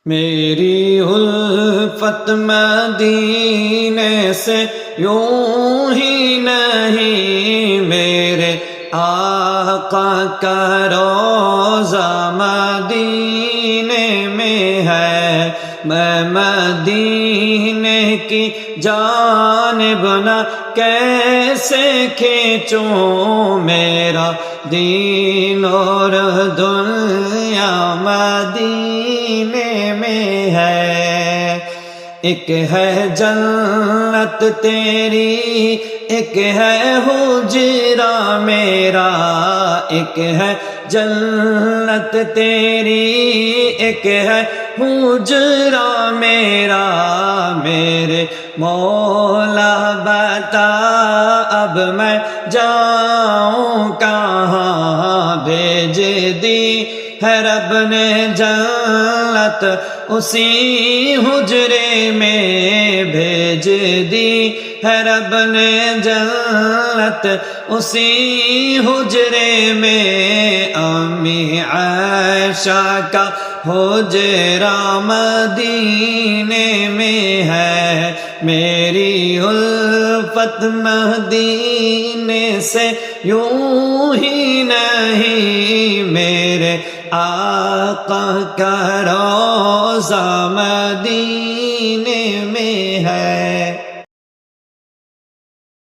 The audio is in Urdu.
میری الفت مدینے سے یوں ہی نہیں، میرے آقا کا روضہ مدینے میں ہے، میں مدینے کی جانب نہ کیسے کھینچوں، میرا دین اور دنیا مدینے میں ہے۔ ایک ہے جنت تیری، ایک ہے حجرہ میرا، ایک ہے جنت تیری، ایک ہے حجرہ میرا، میرے مولا بتا اب میں جاؤں کہاں، بھیج دی ہے رب نے جنت اسی حجرے میں، بھیج دی ہے رب نے جنت اسی حجرے میں، امی عائشہ کا حجرہ مدینے میں ہے، میری الفت مدینے سے یوں ہی نہیں، میرے آقا کا روضہ مدینے میں ہے۔